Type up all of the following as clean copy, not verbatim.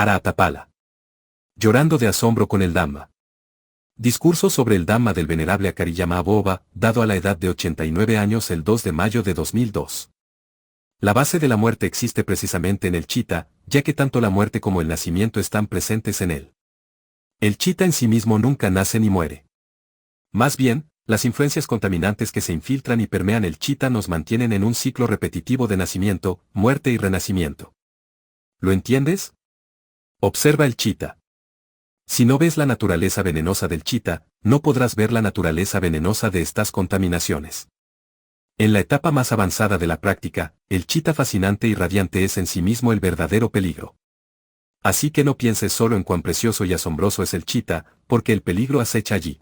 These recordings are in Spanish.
Aratapala. Llorando de asombro con el Dhamma. Discurso sobre el Dhamma del venerable Akariyama Bobba, dado a la edad de 89 años el 2 de mayo de 2002. La base de la muerte existe precisamente en el chitta, ya que tanto la muerte como el nacimiento están presentes en él. El chitta en sí mismo nunca nace ni muere. Más bien, las influencias contaminantes que se infiltran y permean el chitta nos mantienen en un ciclo repetitivo de nacimiento, muerte y renacimiento. ¿Lo entiendes? Observa el chitta. Si no ves la naturaleza venenosa del chitta, no podrás ver la naturaleza venenosa de estas contaminaciones. En la etapa más avanzada de la práctica, el chitta fascinante y radiante es en sí mismo el verdadero peligro. Así que no pienses solo en cuán precioso y asombroso es el chitta, porque el peligro acecha allí.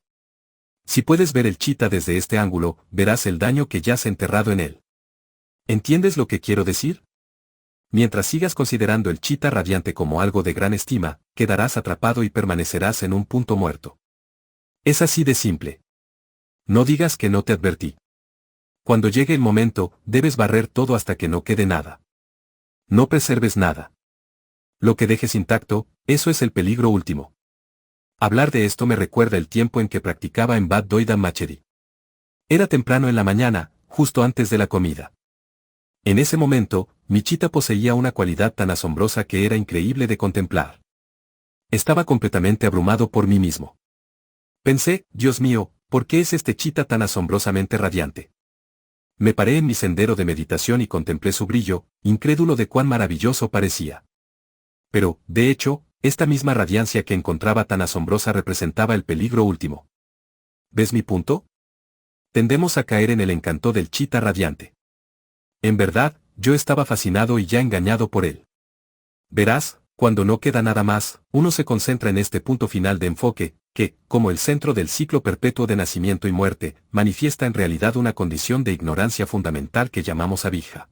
Si puedes ver el chitta desde este ángulo, verás el daño que yace enterrado en él. ¿Entiendes lo que quiero decir? Mientras sigas considerando el chitta radiante como algo de gran estima, quedarás atrapado y permanecerás en un punto muerto. Es así de simple. No digas que no te advertí. Cuando llegue el momento, debes barrer todo hasta que no quede nada. No preserves nada. Lo que dejes intacto, eso es el peligro último. Hablar de esto me recuerda el tiempo en que practicaba en Bad Doida Machedi. Era temprano en la mañana, justo antes de la comida. En ese momento, mi chitta poseía una cualidad tan asombrosa que era increíble de contemplar. Estaba completamente abrumado por mí mismo. Pensé, Dios mío, ¿por qué es este chitta tan asombrosamente radiante? Me paré en mi sendero de meditación y contemplé su brillo, incrédulo de cuán maravilloso parecía. Pero, de hecho, esta misma radiancia que encontraba tan asombrosa representaba el peligro último. ¿Ves mi punto? Tendemos a caer en el encanto del chitta radiante. En verdad, yo estaba fascinado y ya engañado por él. Verás, cuando no queda nada más, uno se concentra en este punto final de enfoque, que, como el centro del ciclo perpetuo de nacimiento y muerte, manifiesta en realidad una condición de ignorancia fundamental que llamamos avijja.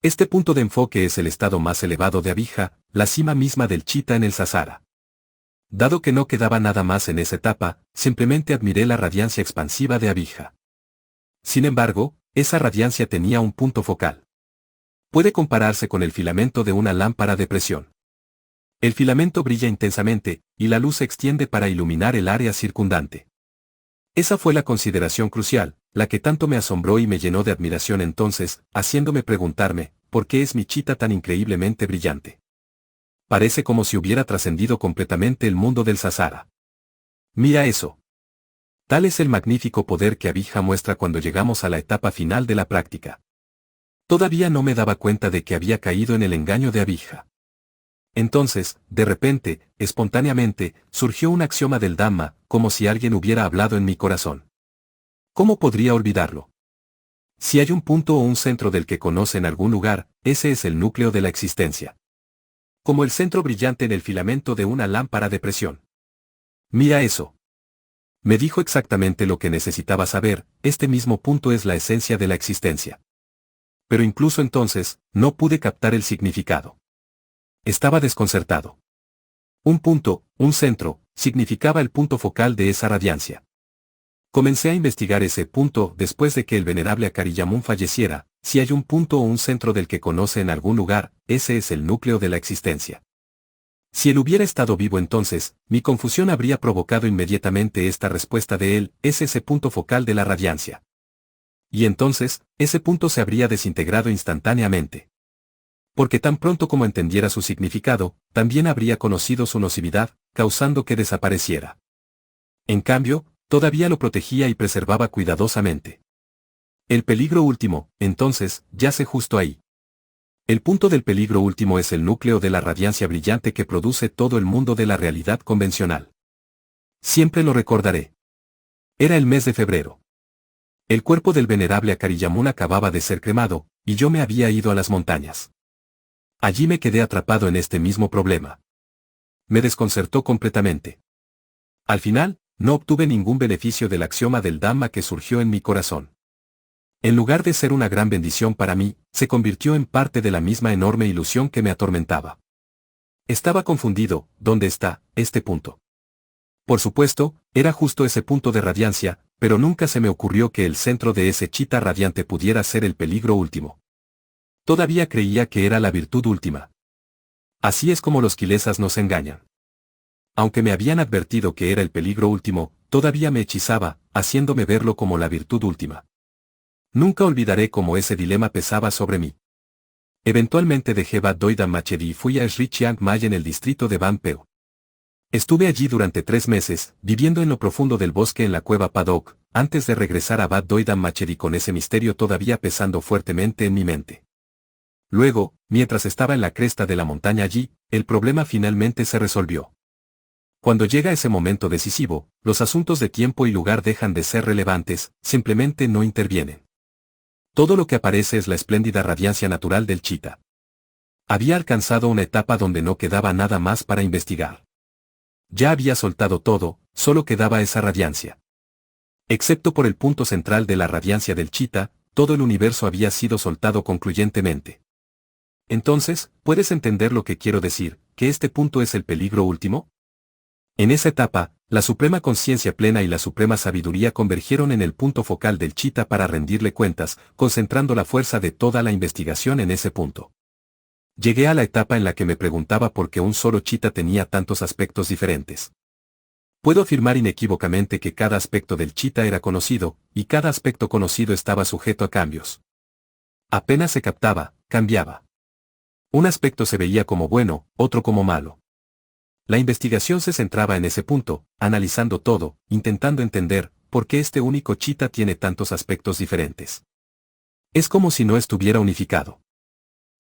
Este punto de enfoque es el estado más elevado de avijja, la cima misma del chitta en el sasara. Dado que no quedaba nada más en esa etapa, simplemente admiré la radiancia expansiva de avijja. Sin embargo, esa radiancia tenía un punto focal. Puede compararse con el filamento de una lámpara de presión. El filamento brilla intensamente, y la luz se extiende para iluminar el área circundante. Esa fue la consideración crucial, la que tanto me asombró y me llenó de admiración entonces, haciéndome preguntarme, ¿por qué es mi chitta tan increíblemente brillante? Parece como si hubiera trascendido completamente el mundo del sasara. Mira eso. Tal es el magnífico poder que avijja muestra cuando llegamos a la etapa final de la práctica. Todavía no me daba cuenta de que había caído en el engaño de avijja. Entonces, de repente, espontáneamente, surgió un axioma del Dhamma, como si alguien hubiera hablado en mi corazón. ¿Cómo podría olvidarlo? Si hay un punto o un centro del que conoce en algún lugar, ese es el núcleo de la existencia. Como el centro brillante en el filamento de una lámpara de presión. Mira eso. Me dijo exactamente lo que necesitaba saber, este mismo punto es la esencia de la existencia. Pero incluso entonces, no pude captar el significado. Estaba desconcertado. Un punto, un centro, significaba el punto focal de esa radiancia. Comencé a investigar ese punto después de que el venerable Akariyamun falleciera, si hay un punto o un centro del que conoce en algún lugar, ese es el núcleo de la existencia. Si él hubiera estado vivo entonces, mi confusión habría provocado inmediatamente esta respuesta de él, es ese punto focal de la radiancia. Y entonces, ese punto se habría desintegrado instantáneamente. Porque tan pronto como entendiera su significado, también habría conocido su nocividad, causando que desapareciera. En cambio, todavía lo protegía y preservaba cuidadosamente. El peligro último, entonces, yace justo ahí. El punto del peligro último es el núcleo de la radiancia brillante que produce todo el mundo de la realidad convencional. Siempre lo recordaré. Era el mes de febrero. El cuerpo del venerable Akariyamun acababa de ser cremado, y yo me había ido a las montañas. Allí me quedé atrapado en este mismo problema. Me desconcertó completamente. Al final, no obtuve ningún beneficio del axioma del Dhamma que surgió en mi corazón. En lugar de ser una gran bendición para mí, se convirtió en parte de la misma enorme ilusión que me atormentaba. Estaba confundido, ¿dónde está este punto? Por supuesto, era justo ese punto de radiancia, pero nunca se me ocurrió que el centro de ese chitta radiante pudiera ser el peligro último. Todavía creía que era la virtud última. Así es como los quilesas nos engañan. Aunque me habían advertido que era el peligro último, todavía me hechizaba, haciéndome verlo como la virtud última. Nunca olvidaré cómo ese dilema pesaba sobre mí. Eventualmente dejé Bad Doi Danmacherry y fui a Sri Chiang Mai en el distrito de Ban Pheu. Estuve allí durante 3 meses, viviendo en lo profundo del bosque en la cueva Padok, antes de regresar a Bad Doi Danmacherry con ese misterio todavía pesando fuertemente en mi mente. Luego, mientras estaba en la cresta de la montaña allí, el problema finalmente se resolvió. Cuando llega ese momento decisivo, los asuntos de tiempo y lugar dejan de ser relevantes, simplemente no intervienen. Todo lo que aparece es la espléndida radiancia natural del chita. Había alcanzado una etapa donde no quedaba nada más para investigar. Ya había soltado todo, solo quedaba esa radiancia. Excepto por el punto central de la radiancia del chita, todo el universo había sido soltado concluyentemente. Entonces, ¿puedes entender lo que quiero decir, que este punto es el peligro último? En esa etapa, la suprema conciencia plena y la suprema sabiduría convergieron en el punto focal del chita para rendirle cuentas, concentrando la fuerza de toda la investigación en ese punto. Llegué a la etapa en la que me preguntaba por qué un solo chita tenía tantos aspectos diferentes. Puedo afirmar inequívocamente que cada aspecto del chita era conocido, y cada aspecto conocido estaba sujeto a cambios. Apenas se captaba, cambiaba. Un aspecto se veía como bueno, otro como malo. La investigación se centraba en ese punto, analizando todo, intentando entender por qué este único chita tiene tantos aspectos diferentes. Es como si no estuviera unificado.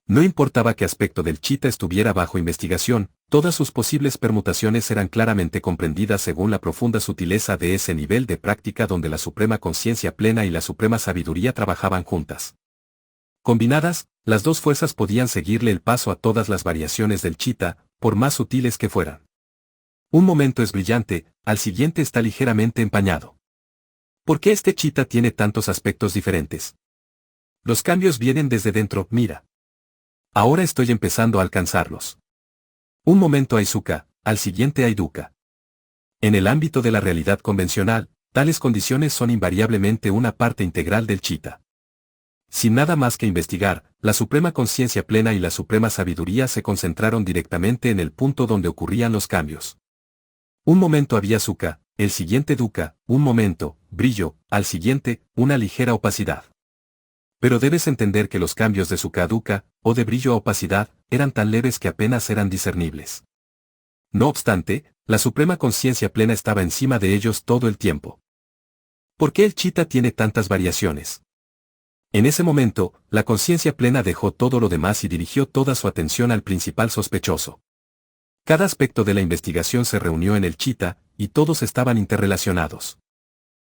No importaba qué aspecto del chita estuviera bajo investigación, todas sus posibles permutaciones eran claramente comprendidas según la profunda sutileza de ese nivel de práctica donde la suprema conciencia plena y la suprema sabiduría trabajaban juntas. Combinadas, las dos fuerzas podían seguirle el paso a todas las variaciones del chita, por más sutiles que fueran. Un momento es brillante, al siguiente está ligeramente empañado. ¿Por qué este chita tiene tantos aspectos diferentes? Los cambios vienen desde dentro, mira. Ahora estoy empezando a alcanzarlos. Un momento hay sukha, al siguiente hay dukkha. En el ámbito de la realidad convencional, tales condiciones son invariablemente una parte integral del chita. Sin nada más que investigar, la suprema conciencia plena y la suprema sabiduría se concentraron directamente en el punto donde ocurrían los cambios. Un momento había sukha, el siguiente dukkha, un momento, brillo, al siguiente, una ligera opacidad. Pero debes entender que los cambios de sukha a dukkha, o de brillo a opacidad, eran tan leves que apenas eran discernibles. No obstante, la suprema conciencia plena estaba encima de ellos todo el tiempo. ¿Por qué el chita tiene tantas variaciones? En ese momento, la conciencia plena dejó todo lo demás y dirigió toda su atención al principal sospechoso. Cada aspecto de la investigación se reunió en el chita, y todos estaban interrelacionados.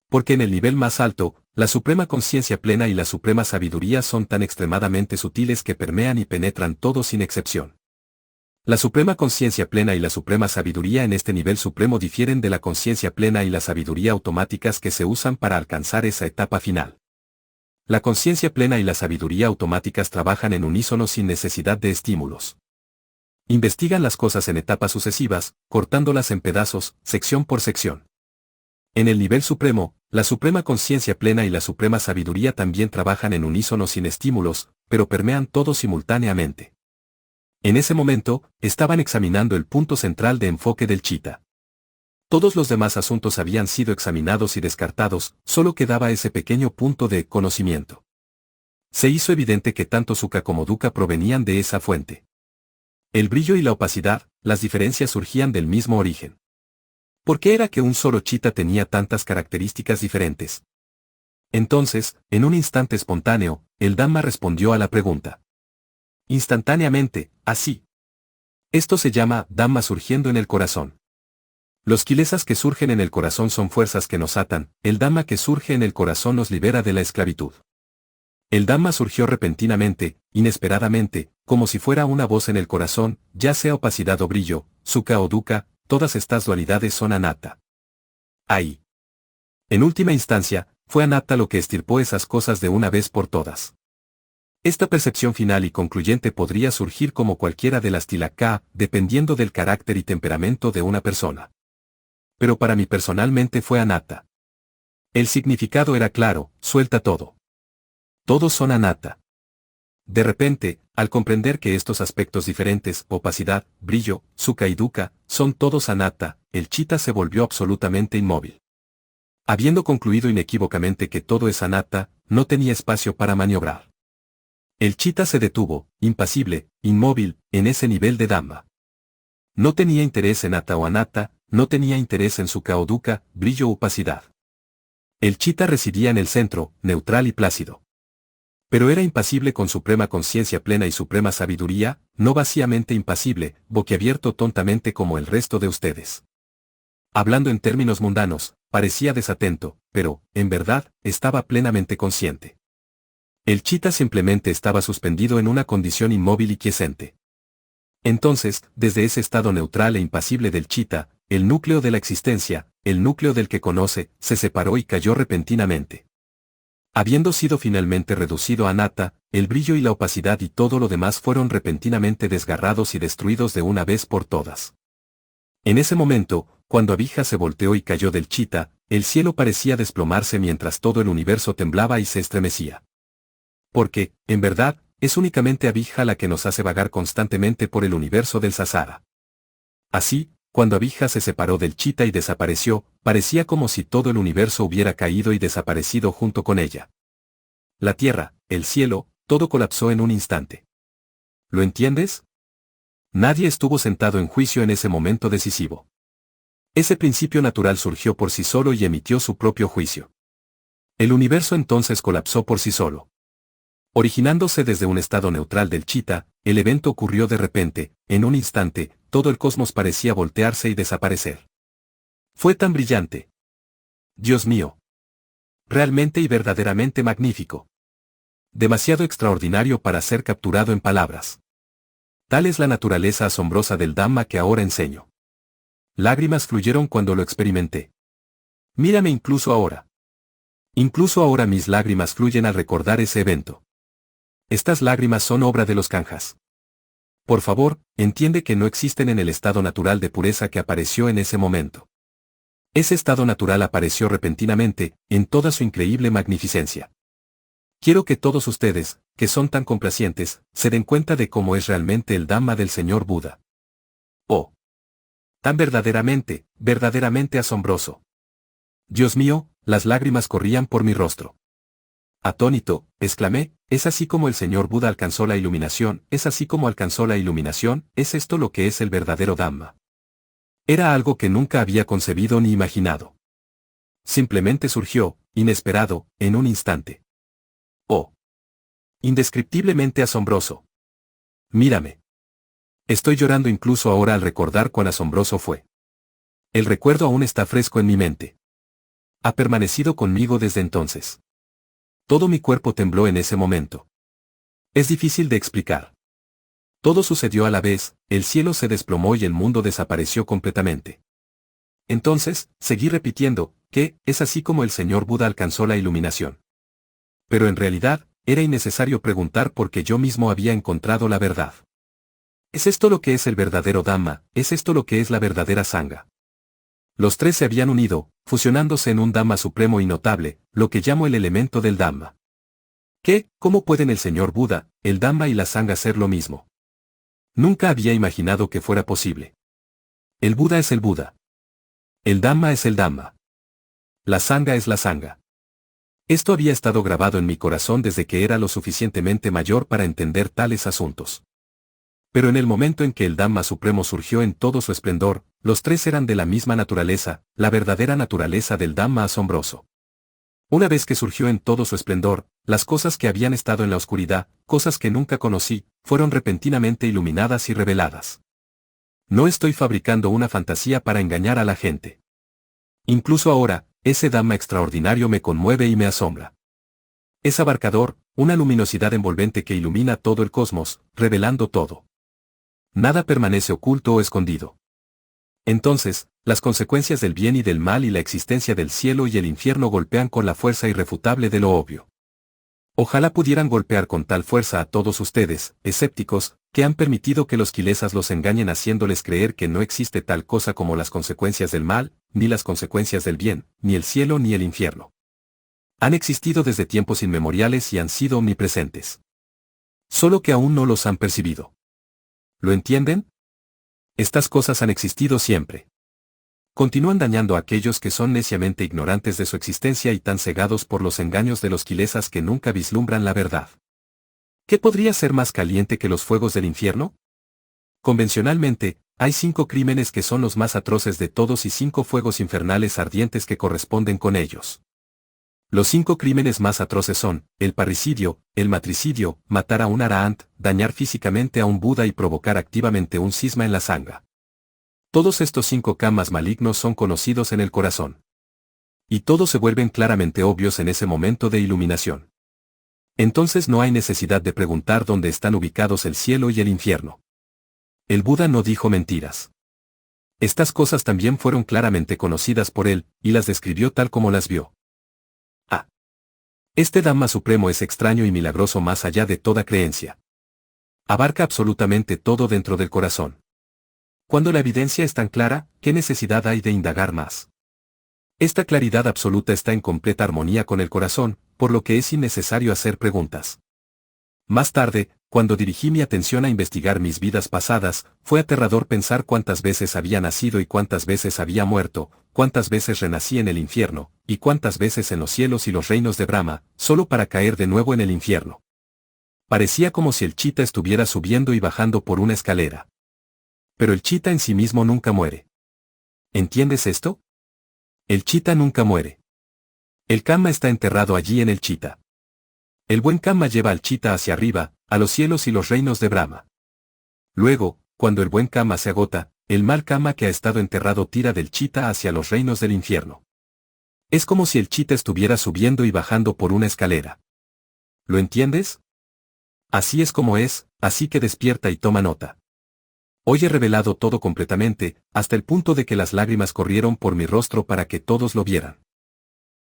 Porque en el nivel más alto, la suprema conciencia plena y la suprema sabiduría son tan extremadamente sutiles que permean y penetran todo sin excepción. La suprema conciencia plena y la suprema sabiduría en este nivel supremo difieren de la conciencia plena y la sabiduría automáticas que se usan para alcanzar esa etapa final. La conciencia plena y la sabiduría automáticas trabajan en unísono sin necesidad de estímulos. Investigan las cosas en etapas sucesivas, cortándolas en pedazos, sección por sección. En el nivel supremo, la suprema conciencia plena y la suprema sabiduría también trabajan en unísono sin estímulos, pero permean todo simultáneamente. En ese momento, estaban examinando el punto central de enfoque del chita. Todos los demás asuntos habían sido examinados y descartados, solo quedaba ese pequeño punto de conocimiento. Se hizo evidente que tanto sukha como dukkha provenían de esa fuente. El brillo y la opacidad, las diferencias surgían del mismo origen. ¿Por qué era que un solo chita tenía tantas características diferentes? Entonces, en un instante espontáneo, el Dhamma respondió a la pregunta. Instantáneamente, así. Esto se llama Dhamma surgiendo en el corazón. Los kilesas que surgen en el corazón son fuerzas que nos atan, el Dhamma que surge en el corazón nos libera de la esclavitud. El Dhamma surgió repentinamente, inesperadamente, como si fuera una voz en el corazón, ya sea opacidad o brillo, sukha o dukkha, todas estas dualidades son anatta. Ahí. En última instancia, fue anatta lo que estirpó esas cosas de una vez por todas. Esta percepción final y concluyente podría surgir como cualquiera de las tilakkhā, dependiendo del carácter y temperamento de una persona. Pero para mí personalmente fue anatta. El significado era claro, suelta todo. Todos son anatta. De repente, al comprender que estos aspectos diferentes, opacidad, brillo, sukha y dukkha, son todos anatta, el chita se volvió absolutamente inmóvil. Habiendo concluido inequívocamente que todo es anatta, no tenía espacio para maniobrar. El chita se detuvo, impasible, inmóvil, en ese nivel de Dhamma. No tenía interés en atta o anatta, no tenía interés en sukha o dukkha, brillo o opacidad. El chita residía en el centro, neutral y plácido. Pero era impasible con suprema conciencia plena y suprema sabiduría, no vacíamente impasible, boquiabierto tontamente como el resto de ustedes. Hablando en términos mundanos, parecía desatento, pero, en verdad, estaba plenamente consciente. El chita simplemente estaba suspendido en una condición inmóvil y quiescente. Entonces, desde ese estado neutral e impasible del chita, el núcleo de la existencia, el núcleo del que conoce, se separó y cayó repentinamente. Habiendo sido finalmente reducido a anatta, el brillo y la opacidad y todo lo demás fueron repentinamente desgarrados y destruidos de una vez por todas. En ese momento, cuando Abhija se volteó y cayó del chita, el cielo parecía desplomarse mientras todo el universo temblaba y se estremecía. Porque, en verdad, es únicamente Abhija la que nos hace vagar constantemente por el universo del Sasara. Así, cuando Abhija se separó del chita y desapareció, parecía como si todo el universo hubiera caído y desaparecido junto con ella. La tierra, el cielo, todo colapsó en un instante. ¿Lo entiendes? Nadie estuvo sentado en juicio en ese momento decisivo. Ese principio natural surgió por sí solo y emitió su propio juicio. El universo entonces colapsó por sí solo. Originándose desde un estado neutral del chita, el evento ocurrió de repente, en un instante, todo el cosmos parecía voltearse y desaparecer. Fue tan brillante. Dios mío. Realmente y verdaderamente magnífico. Demasiado extraordinario para ser capturado en palabras. Tal es la naturaleza asombrosa del Dhamma que ahora enseño. Lágrimas fluyeron cuando lo experimenté. Mírame incluso ahora. Incluso ahora mis lágrimas fluyen al recordar ese evento. Estas lágrimas son obra de los kanjas. Por favor, entiende que no existen en el estado natural de pureza que apareció en ese momento. Ese estado natural apareció repentinamente, en toda su increíble magnificencia. Quiero que todos ustedes, que son tan complacientes, se den cuenta de cómo es realmente el Dhamma del Señor Buda. Oh. Tan verdaderamente, verdaderamente asombroso. Dios mío, las lágrimas corrían por mi rostro. Atónito, exclamé, es así como el Señor Buda alcanzó la iluminación, es así como alcanzó la iluminación, es esto lo que es el verdadero Dhamma. Era algo que nunca había concebido ni imaginado. Simplemente surgió, inesperado, en un instante. Oh. Indescriptiblemente asombroso. Mírame. Estoy llorando incluso ahora al recordar cuán asombroso fue. El recuerdo aún está fresco en mi mente. Ha permanecido conmigo desde entonces. Todo mi cuerpo tembló en ese momento. Es difícil de explicar. Todo sucedió a la vez, el cielo se desplomó y el mundo desapareció completamente. Entonces, seguí repitiendo, que, es así como el Señor Buda alcanzó la iluminación. Pero en realidad, era innecesario preguntar porque yo mismo había encontrado la verdad. ¿Es esto lo que es el verdadero Dhamma? ¿Es esto lo que es la verdadera Sangha? Los tres se habían unido, fusionándose en un Dhamma supremo y notable, lo que llamo el elemento del Dhamma. ¿Qué? ¿Cómo pueden el Señor Buda, el Dhamma y la Sangha ser lo mismo? Nunca había imaginado que fuera posible. El Buda es el Buda. El Dhamma es el Dhamma. La Sangha es la Sangha. Esto había estado grabado en mi corazón desde que era lo suficientemente mayor para entender tales asuntos. Pero en el momento en que el Dhamma supremo surgió en todo su esplendor, los tres eran de la misma naturaleza, la verdadera naturaleza del Dhamma asombroso. Una vez que surgió en todo su esplendor, las cosas que habían estado en la oscuridad, cosas que nunca conocí, fueron repentinamente iluminadas y reveladas. No estoy fabricando una fantasía para engañar a la gente. Incluso ahora, ese Dhamma extraordinario me conmueve y me asombra. Es abarcador, una luminosidad envolvente que ilumina todo el cosmos, revelando todo. Nada permanece oculto o escondido. Entonces, las consecuencias del bien y del mal y la existencia del cielo y el infierno golpean con la fuerza irrefutable de lo obvio. Ojalá pudieran golpear con tal fuerza a todos ustedes, escépticos, que han permitido que los quilesas los engañen haciéndoles creer que no existe tal cosa como las consecuencias del mal, ni las consecuencias del bien, ni el cielo ni el infierno. Han existido desde tiempos inmemoriales y han sido omnipresentes. Solo que aún no los han percibido. ¿Lo entienden? Estas cosas han existido siempre. Continúan dañando a aquellos que son neciamente ignorantes de su existencia y tan cegados por los engaños de los quilesas que nunca vislumbran la verdad. ¿Qué podría ser más caliente que los fuegos del infierno? Convencionalmente, hay 5 crímenes que son los más atroces de todos y 5 fuegos infernales ardientes que corresponden con ellos. Los 5 crímenes más atroces son, el parricidio, el matricidio, matar a un arahant, dañar físicamente a un Buda y provocar activamente un cisma en la sangha. Todos estos 5 kamas malignos son conocidos en el corazón. Y todos se vuelven claramente obvios en ese momento de iluminación. Entonces no hay necesidad de preguntar dónde están ubicados el cielo y el infierno. El Buda no dijo mentiras. Estas cosas también fueron claramente conocidas por él, y las describió tal como las vio. Este Dhamma supremo es extraño y milagroso más allá de toda creencia. Abarca absolutamente todo dentro del corazón. Cuando la evidencia es tan clara, ¿qué necesidad hay de indagar más? Esta claridad absoluta está en completa armonía con el corazón, por lo que es innecesario hacer preguntas. Más tarde, cuando dirigí mi atención a investigar mis vidas pasadas, fue aterrador pensar cuántas veces había nacido y cuántas veces había muerto, cuántas veces renací en el infierno, y cuántas veces en los cielos y los reinos de Brahma, solo para caer de nuevo en el infierno. Parecía como si el chita estuviera subiendo y bajando por una escalera. Pero el chita en sí mismo nunca muere. ¿Entiendes esto? El chita nunca muere. El Kama está enterrado allí en el chita. El buen Kama lleva al chita hacia arriba, a los cielos y los reinos de Brahma. Luego, cuando el buen Kama se agota, el mal Kama que ha estado enterrado tira del chita hacia los reinos del infierno. Es como si el chita estuviera subiendo y bajando por una escalera. ¿Lo entiendes? Así es como es, así que despierta y toma nota. Hoy he revelado todo completamente, hasta el punto de que las lágrimas corrieron por mi rostro para que todos lo vieran.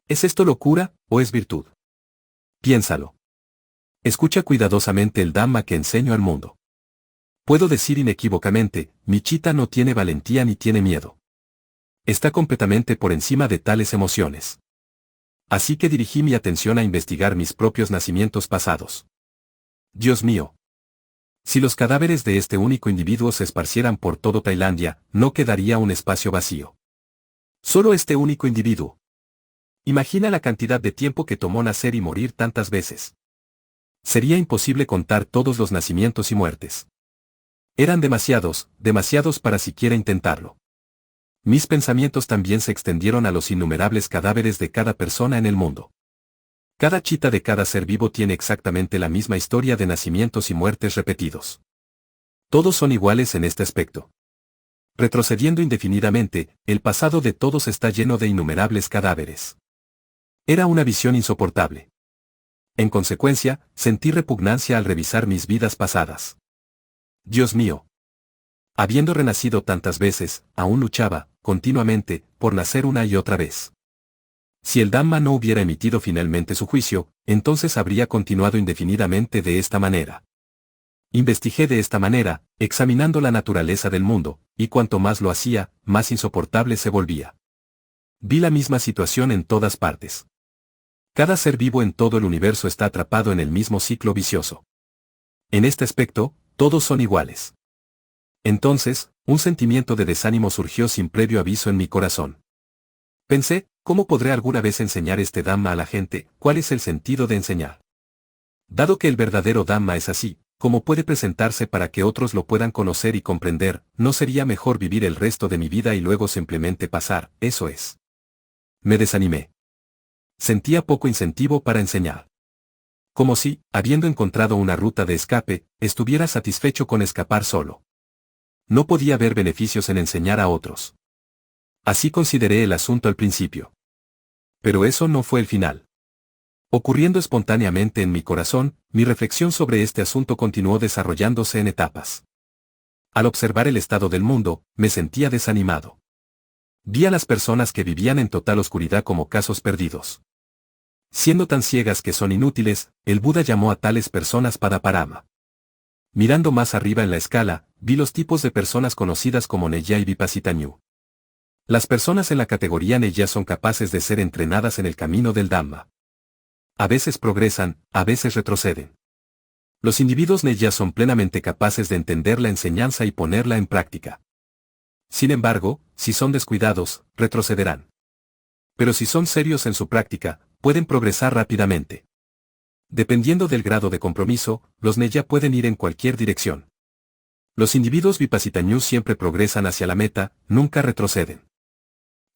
¿Es esto locura, o es virtud? Piénsalo. Escucha cuidadosamente el Dhamma que enseño al mundo. Puedo decir inequívocamente, mi chita no tiene valentía ni tiene miedo. Está completamente por encima de tales emociones. Así que dirigí mi atención a investigar mis propios nacimientos pasados. Dios mío. Si los cadáveres de este único individuo se esparcieran por todo Tailandia, no quedaría un espacio vacío. Solo este único individuo. Imagina la cantidad de tiempo que tomó nacer y morir tantas veces. Sería imposible contar todos los nacimientos y muertes. Eran demasiados, demasiados para siquiera intentarlo. Mis pensamientos también se extendieron a los innumerables cadáveres de cada persona en el mundo. Cada chita de cada ser vivo tiene exactamente la misma historia de nacimientos y muertes repetidos. Todos son iguales en este aspecto. Retrocediendo indefinidamente, el pasado de todos está lleno de innumerables cadáveres. Era una visión insoportable. En consecuencia, sentí repugnancia al revisar mis vidas pasadas. Dios mío. Habiendo renacido tantas veces, aún luchaba, continuamente, por nacer una y otra vez. Si el Dhamma no hubiera emitido finalmente su juicio, entonces habría continuado indefinidamente de esta manera. Investigué de esta manera, examinando la naturaleza del mundo, y cuanto más lo hacía, más insoportable se volvía. Vi la misma situación en todas partes. Cada ser vivo en todo el universo está atrapado en el mismo ciclo vicioso. En este aspecto, todos son iguales. Entonces, un sentimiento de desánimo surgió sin previo aviso en mi corazón. Pensé, ¿cómo podré alguna vez enseñar este Dhamma a la gente? ¿Cuál es el sentido de enseñar? Dado que el verdadero Dhamma es así, ¿cómo puede presentarse para que otros lo puedan conocer y comprender? ¿No sería mejor vivir el resto de mi vida y luego simplemente pasar? Eso es. Me desanimé. Sentía poco incentivo para enseñar. Como si, habiendo encontrado una ruta de escape, estuviera satisfecho con escapar solo. No podía ver beneficios en enseñar a otros. Así consideré el asunto al principio. Pero eso no fue el final. Ocurriendo espontáneamente en mi corazón, mi reflexión sobre este asunto continuó desarrollándose en etapas. Al observar el estado del mundo, me sentía desanimado. Vi a las personas que vivían en total oscuridad como casos perdidos. Siendo tan ciegas que son inútiles, el Buda llamó a tales personas Padaparama. Mirando más arriba en la escala, vi los tipos de personas conocidas como Neya y Vipassitanyū. Las personas en la categoría Neya son capaces de ser entrenadas en el camino del Dhamma. A veces progresan, a veces retroceden. Los individuos Neya son plenamente capaces de entender la enseñanza y ponerla en práctica. Sin embargo, si son descuidados, retrocederán. Pero si son serios en su práctica, pueden progresar rápidamente. Dependiendo del grado de compromiso, los Neya pueden ir en cualquier dirección. Los individuos Vipassitanyū siempre progresan hacia la meta, nunca retroceden.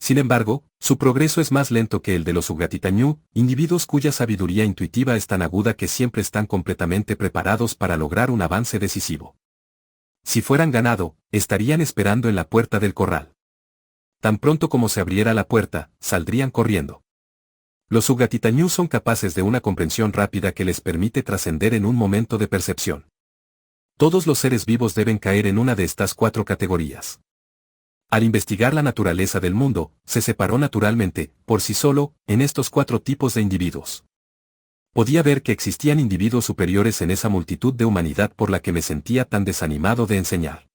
Sin embargo, su progreso es más lento que el de los Uggatitanyū, individuos cuya sabiduría intuitiva es tan aguda que siempre están completamente preparados para lograr un avance decisivo. Si fueran ganado, estarían esperando en la puerta del corral. Tan pronto como se abriera la puerta, saldrían corriendo. Los Uggatitanyū son capaces de una comprensión rápida que les permite trascender en un momento de percepción. Todos los seres vivos deben caer en una de estas 4 categorías. Al investigar la naturaleza del mundo, se separó naturalmente, por sí solo, en estos 4 tipos de individuos. Podía ver que existían individuos superiores en esa multitud de humanidad por la que me sentía tan desanimado de enseñar.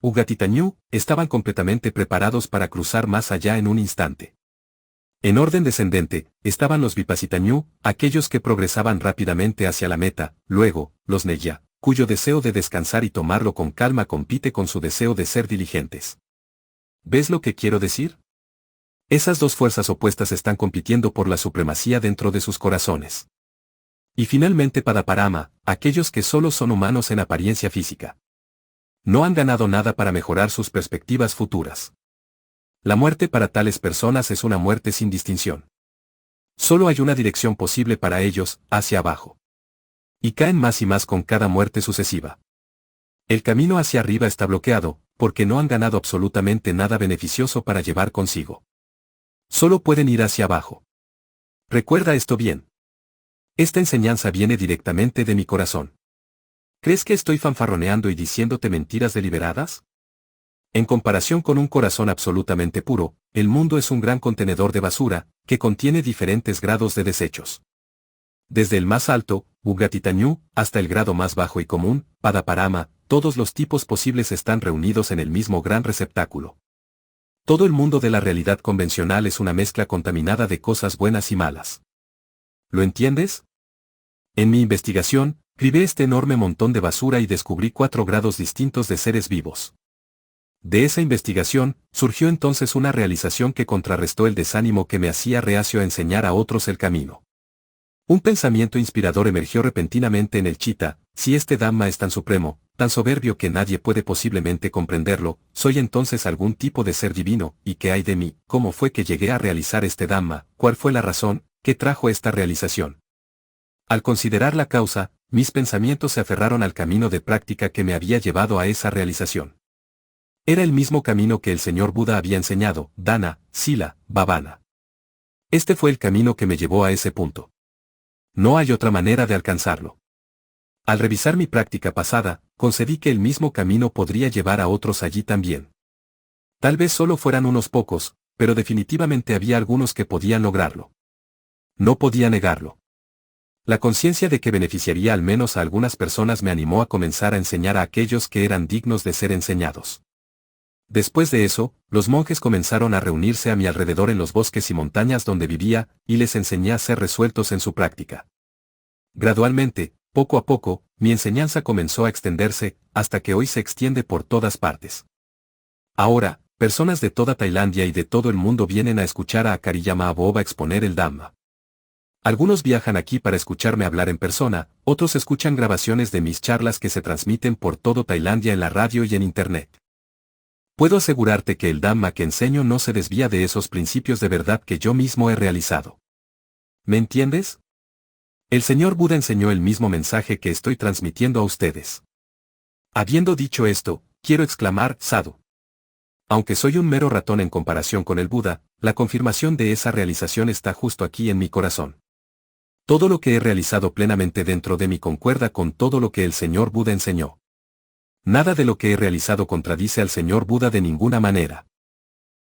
Uggatitanyū estaban completamente preparados para cruzar más allá en un instante. En orden descendente, estaban los Vipassitanyū, aquellos que progresaban rápidamente hacia la meta, luego, los Neya, cuyo deseo de descansar y tomarlo con calma compite con su deseo de ser diligentes. ¿Ves lo que quiero decir? Esas 2 fuerzas opuestas están compitiendo por la supremacía dentro de sus corazones. Y finalmente Padaparama, aquellos que solo son humanos en apariencia física. No han ganado nada para mejorar sus perspectivas futuras. La muerte para tales personas es una muerte sin distinción. Solo hay una dirección posible para ellos, hacia abajo. Y caen más y más con cada muerte sucesiva. El camino hacia arriba está bloqueado, porque no han ganado absolutamente nada beneficioso para llevar consigo. Solo pueden ir hacia abajo. Recuerda esto bien. Esta enseñanza viene directamente de mi corazón. ¿Crees que estoy fanfarroneando y diciéndote mentiras deliberadas? En comparación con un corazón absolutamente puro, el mundo es un gran contenedor de basura, que contiene diferentes grados de desechos. Desde el más alto, Uggatitanyū, hasta el grado más bajo y común, Padaparama, todos los tipos posibles están reunidos en el mismo gran receptáculo. Todo el mundo de la realidad convencional es una mezcla contaminada de cosas buenas y malas. ¿Lo entiendes? En mi investigación, crivé este enorme montón de basura y descubrí 4 grados distintos de seres vivos. De esa investigación, surgió entonces una realización que contrarrestó el desánimo que me hacía reacio a enseñar a otros el camino. Un pensamiento inspirador emergió repentinamente en el Chitta: si este Dhamma es tan supremo, tan soberbio que nadie puede posiblemente comprenderlo, soy entonces algún tipo de ser divino, ¿y qué hay de mí? ¿Cómo fue que llegué a realizar este Dhamma? ¿Cuál fue la razón que trajo esta realización? Al considerar la causa, mis pensamientos se aferraron al camino de práctica que me había llevado a esa realización. Era el mismo camino que el señor Buda había enseñado: Dana, Sila, Bhavana. Este fue el camino que me llevó a ese punto. No hay otra manera de alcanzarlo. Al revisar mi práctica pasada, concedí que el mismo camino podría llevar a otros allí también. Tal vez solo fueran unos pocos, pero definitivamente había algunos que podían lograrlo. No podía negarlo. La conciencia de que beneficiaría al menos a algunas personas me animó a comenzar a enseñar a aquellos que eran dignos de ser enseñados. Después de eso, los monjes comenzaron a reunirse a mi alrededor en los bosques y montañas donde vivía, y les enseñé a ser resueltos en su práctica. Gradualmente, poco a poco, mi enseñanza comenzó a extenderse, hasta que hoy se extiende por todas partes. Ahora, personas de toda Tailandia y de todo el mundo vienen a escuchar a Akariyama Aboba exponer el Dhamma. Algunos viajan aquí para escucharme hablar en persona, otros escuchan grabaciones de mis charlas que se transmiten por todo Tailandia en la radio y en Internet. Puedo asegurarte que el Dhamma que enseño no se desvía de esos principios de verdad que yo mismo he realizado. ¿Me entiendes? El señor Buda enseñó el mismo mensaje que estoy transmitiendo a ustedes. Habiendo dicho esto, quiero exclamar: Sadhu. Aunque soy un mero ratón en comparación con el Buda, la confirmación de esa realización está justo aquí en mi corazón. Todo lo que he realizado plenamente dentro de mí concuerda con todo lo que el señor Buda enseñó. Nada de lo que he realizado contradice al señor Buda de ninguna manera.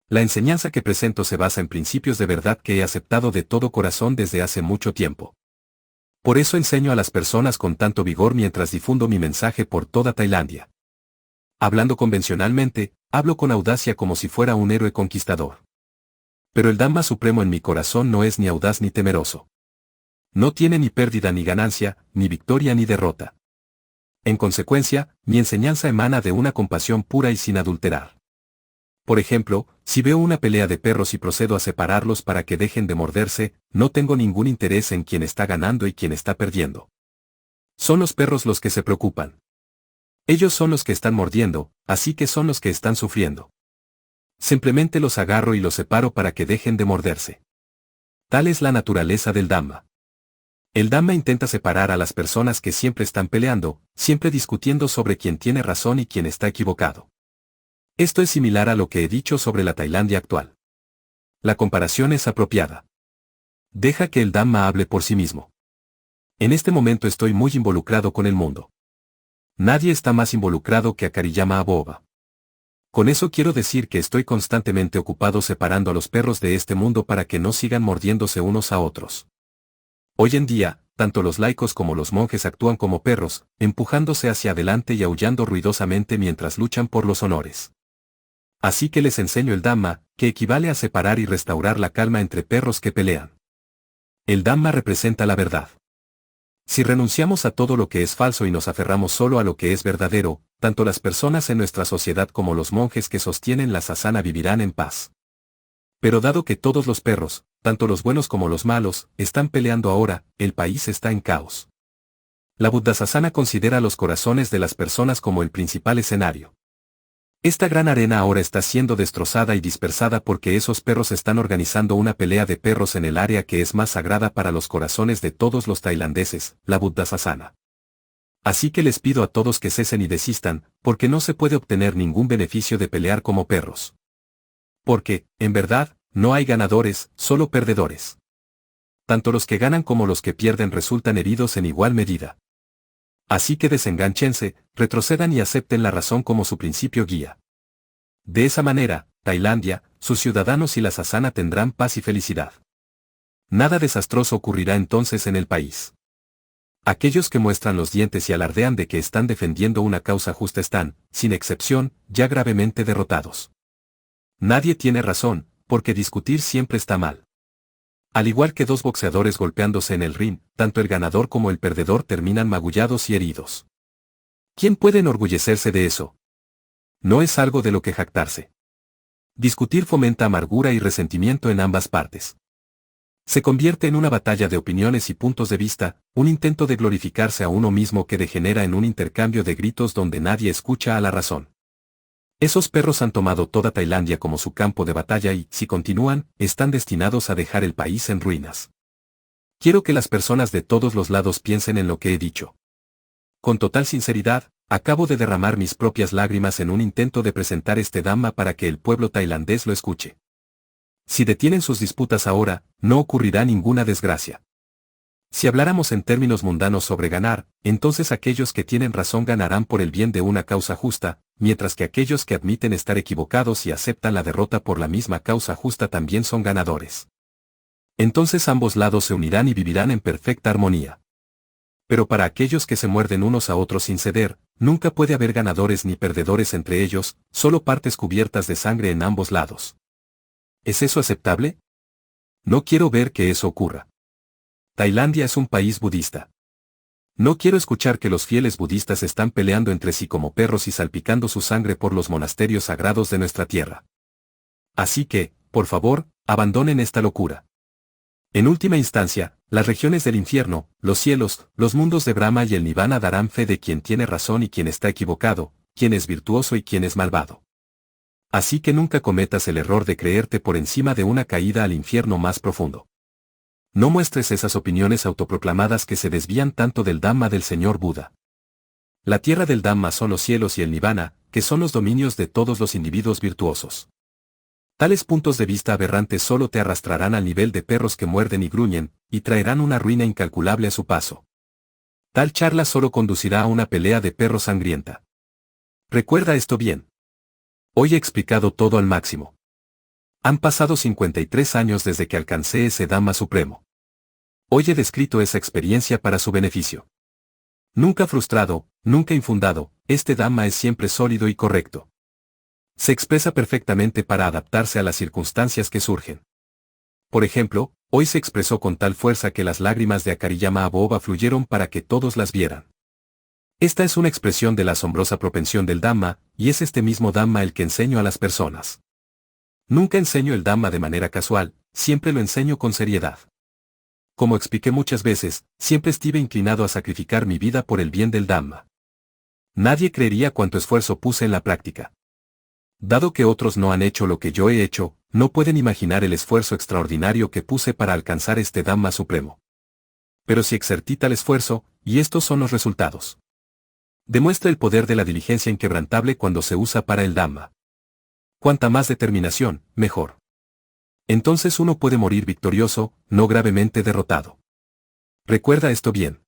La enseñanza que presento se basa en principios de verdad que he aceptado de todo corazón desde hace mucho tiempo. Por eso enseño a las personas con tanto vigor mientras difundo mi mensaje por toda Tailandia. Hablando convencionalmente, hablo con audacia como si fuera un héroe conquistador. Pero el Dhamma supremo en mi corazón no es ni audaz ni temeroso. No tiene ni pérdida ni ganancia, ni victoria ni derrota. En consecuencia, mi enseñanza emana de una compasión pura y sin adulterar. Por ejemplo, si veo una pelea de perros y procedo a separarlos para que dejen de morderse, no tengo ningún interés en quién está ganando y quién está perdiendo. Son los perros los que se preocupan. Ellos son los que están mordiendo, así que son los que están sufriendo. Simplemente los agarro y los separo para que dejen de morderse. Tal es la naturaleza del Dhamma. El Dhamma intenta separar a las personas que siempre están peleando, siempre discutiendo sobre quién tiene razón y quién está equivocado. Esto es similar a lo que he dicho sobre la Tailandia actual. La comparación es apropiada. Deja que el Dhamma hable por sí mismo. En este momento estoy muy involucrado con el mundo. Nadie está más involucrado que Akariyama Aboba. Con eso quiero decir que estoy constantemente ocupado separando a los perros de este mundo para que no sigan mordiéndose unos a otros. Hoy en día, tanto los laicos como los monjes actúan como perros, empujándose hacia adelante y aullando ruidosamente mientras luchan por los honores. Así que les enseño el Dhamma, que equivale a separar y restaurar la calma entre perros que pelean. El Dhamma representa la verdad. Si renunciamos a todo lo que es falso y nos aferramos solo a lo que es verdadero, tanto las personas en nuestra sociedad como los monjes que sostienen la sasana vivirán en paz. Pero dado que todos los perros, tanto los buenos como los malos, están peleando ahora, el país está en caos. La Buddhasasana considera los corazones de las personas como el principal escenario. Esta gran arena ahora está siendo destrozada y dispersada porque esos perros están organizando una pelea de perros en el área que es más sagrada para los corazones de todos los tailandeses, la Buddhasasana. Así que les pido a todos que cesen y desistan, porque no se puede obtener ningún beneficio de pelear como perros. Porque, en verdad, no hay ganadores, solo perdedores. Tanto los que ganan como los que pierden resultan heridos en igual medida. Así que desengánchense, retrocedan y acepten la razón como su principio guía. De esa manera, Tailandia, sus ciudadanos y la sasana tendrán paz y felicidad. Nada desastroso ocurrirá entonces en el país. Aquellos que muestran los dientes y alardean de que están defendiendo una causa justa están, sin excepción, ya gravemente derrotados. Nadie tiene razón, porque discutir siempre está mal. Al igual que dos boxeadores golpeándose en el ring, tanto el ganador como el perdedor terminan magullados y heridos. ¿Quién puede enorgullecerse de eso? No es algo de lo que jactarse. Discutir fomenta amargura y resentimiento en ambas partes. Se convierte en una batalla de opiniones y puntos de vista, un intento de glorificarse a uno mismo que degenera en un intercambio de gritos donde nadie escucha a la razón. Esos perros han tomado toda Tailandia como su campo de batalla y, si continúan, están destinados a dejar el país en ruinas. Quiero que las personas de todos los lados piensen en lo que he dicho. Con total sinceridad, acabo de derramar mis propias lágrimas en un intento de presentar este Dhamma para que el pueblo tailandés lo escuche. Si detienen sus disputas ahora, no ocurrirá ninguna desgracia. Si habláramos en términos mundanos sobre ganar, entonces aquellos que tienen razón ganarán por el bien de una causa justa, mientras que aquellos que admiten estar equivocados y aceptan la derrota por la misma causa justa también son ganadores. Entonces ambos lados se unirán y vivirán en perfecta armonía. Pero para aquellos que se muerden unos a otros sin ceder, nunca puede haber ganadores ni perdedores entre ellos, solo partes cubiertas de sangre en ambos lados. ¿Es eso aceptable? No quiero ver que eso ocurra. Tailandia es un país budista. No quiero escuchar que los fieles budistas están peleando entre sí como perros y salpicando su sangre por los monasterios sagrados de nuestra tierra. Así que, por favor, abandonen esta locura. En última instancia, las regiones del infierno, los cielos, los mundos de Brahma y el Nirvana darán fe de quién tiene razón y quién está equivocado, quién es virtuoso y quién es malvado. Así que nunca cometas el error de creerte por encima de una caída al infierno más profundo. No muestres esas opiniones autoproclamadas que se desvían tanto del Dhamma del Señor Buda. La tierra del Dhamma son los cielos y el Nirvana, que son los dominios de todos los individuos virtuosos. Tales puntos de vista aberrantes solo te arrastrarán al nivel de perros que muerden y gruñen, y traerán una ruina incalculable a su paso. Tal charla solo conducirá a una pelea de perros sangrienta. Recuerda esto bien. Hoy he explicado todo al máximo. Han pasado 53 años desde que alcancé ese Dhamma supremo. Hoy he descrito esa experiencia para su beneficio. Nunca frustrado, nunca infundado, este Dhamma es siempre sólido y correcto. Se expresa perfectamente para adaptarse a las circunstancias que surgen. Por ejemplo, Hoy se expresó con tal fuerza que las lágrimas de Akariyama Aboba fluyeron para que todos las vieran. Esta es una expresión de la asombrosa propensión del Dhamma, y es este mismo Dhamma el que enseño a las personas. Nunca enseño el Dhamma de manera casual, siempre lo enseño con seriedad. Como expliqué muchas veces, siempre estuve inclinado a sacrificar mi vida por el bien del Dhamma. Nadie creería cuánto esfuerzo puse en la práctica. Dado que otros no han hecho lo que yo he hecho, no pueden imaginar el esfuerzo extraordinario que puse para alcanzar este Dhamma supremo. Pero si exercí tal esfuerzo, y estos son los resultados. Demuestra el poder de la diligencia inquebrantable cuando se usa para el Dhamma. Cuanta más determinación, mejor. Entonces uno puede morir victorioso, no gravemente derrotado. Recuerda esto bien.